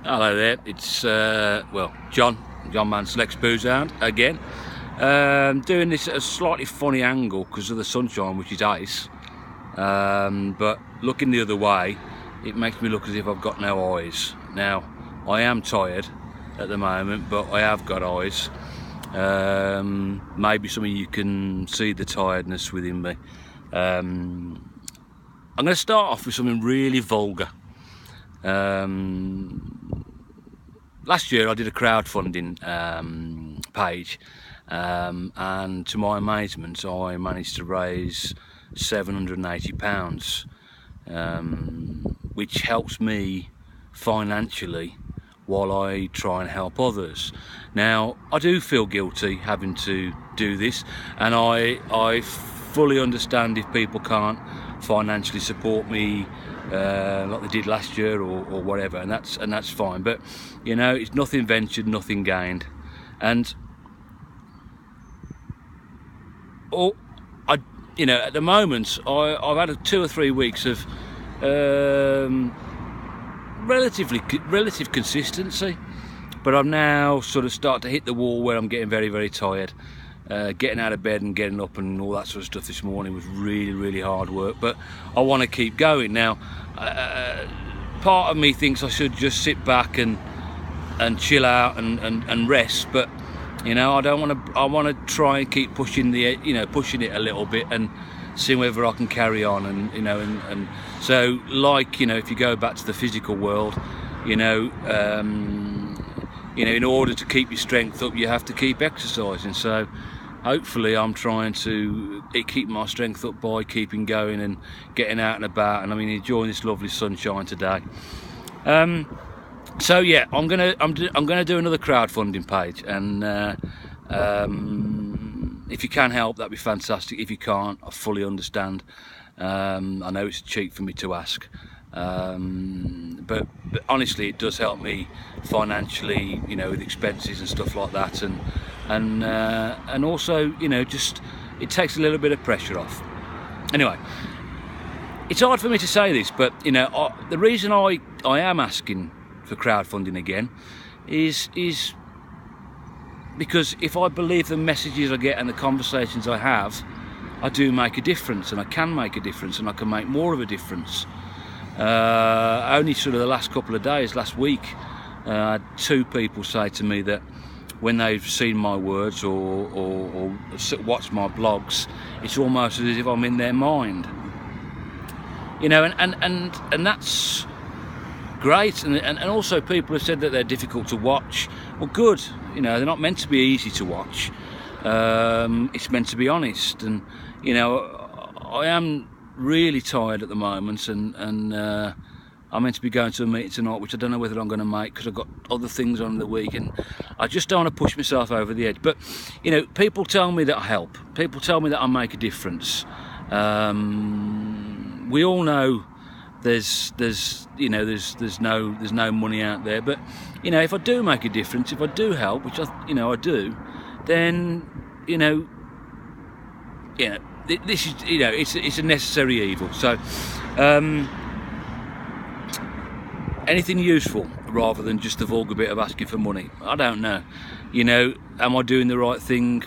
Hello there, it's John Man Selects Booze Hound again. Doing this at a slightly funny angle because of the sunshine, which is ice. But looking the other way, it makes me look as if I've got no eyes. Now, I am tired at the moment, but I have got eyes. Maybe some of you can see the tiredness within me. I'm going to start off with something really vulgar. Last year I did a crowdfunding page, and to my amazement I managed to raise £780, which helps me financially while I try and help others. Now, I do feel guilty having to do this, and I fully understand if people can't financially support me like they did last year or whatever, and that's fine. But you know, it's nothing ventured, nothing gained, and at the moment I've had 2 or 3 weeks of relative consistency, but I'm now sort of start to hit the wall where I'm getting very, very tired. Getting out of bed and getting up and all that sort of stuff this morning was really, really hard work, but I want to keep going. Now, part of me thinks I should just sit back and chill out and rest, but you know, I don't want to. I want to try and keep pushing pushing it a little bit and see whether I can carry on. And so, like, if you go back to the physical world, in order to keep your strength up, you have to keep exercising. So hopefully I'm trying to keep my strength up by keeping going and getting out and about, and enjoying this lovely sunshine today. So yeah, I'm gonna do another crowdfunding page, and if you can help, that'd be fantastic. If you can't, I fully understand. I know it's cheap for me to ask, but honestly, it does help me financially, with expenses and stuff like that, and also, just it takes a little bit of pressure off. Anyway, it's hard for me to say this, but the reason I am asking for crowdfunding again is because if I believe the messages I get and the conversations I have, I do make a difference, and I can make a difference, and I can make more of a difference. Only sort of the last couple of days, last week, I had 2 people say to me that when they've seen my words or watched my blogs, it's almost as if I'm in their mind. And that's great. And also people have said that they're difficult to watch. Well, good. They're not meant to be easy to watch. It's meant to be honest. And I am really tired at the moment, and I'm meant to be going to a meeting tonight, which I don't know whether I'm going to make because I've got other things on in the week, and I just don't want to push myself over the edge. But people tell me that I help. People tell me that I make a difference. We all know there's no money out there, but if I do make a difference, if I do help, which I do, then this is it's a necessary evil. So anything useful rather than just the vulgar bit of asking for money. I don't know. Am I doing the right thing?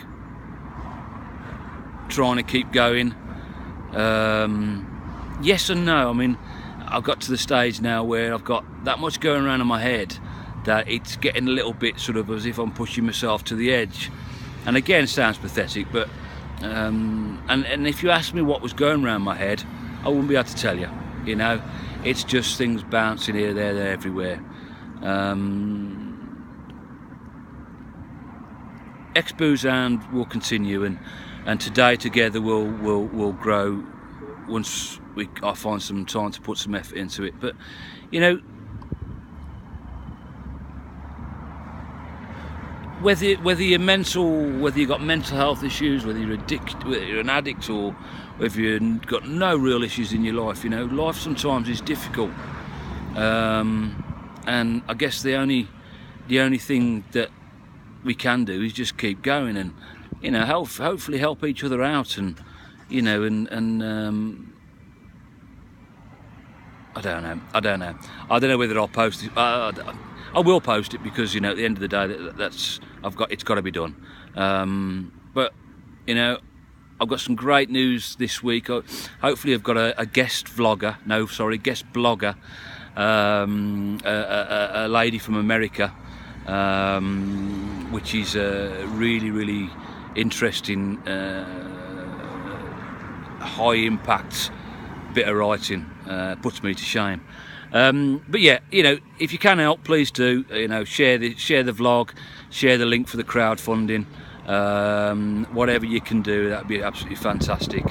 Trying to keep going. Yes and no. I've got to the stage now where I've got that much going around in my head that it's getting a little bit sort of as if I'm pushing myself to the edge. And again, sounds pathetic, but and if you asked me what was going around my head, I wouldn't be able to tell you. It's just things bouncing here, there, everywhere. Ex-Booze Hound will continue, and today together we'll grow once I find some time to put some effort into it. But whether you've got mental health issues, whether you're an addict, or whether you've got no real issues in your life, life sometimes is difficult. And I guess the only thing that we can do is just keep going, and hopefully help each other out, and I don't know. I don't know whether I'll post it. I will post it because, you know, at the end of the day, it's got to be done. But you know, I've got some great news this week. Hopefully I've got a guest blogger, a lady from America, which is a really interesting, high impact bit of writing. Puts me to shame. But yeah, you know, if you can help, please do. You know, share the vlog, share the link for the crowdfunding. Whatever you can do, that'd be absolutely fantastic.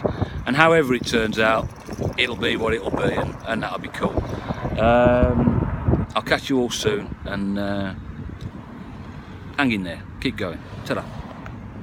And however it turns out, it'll be what it'll be, and that'll be cool. I'll catch you all soon, and hang in there, keep going. Ta-da.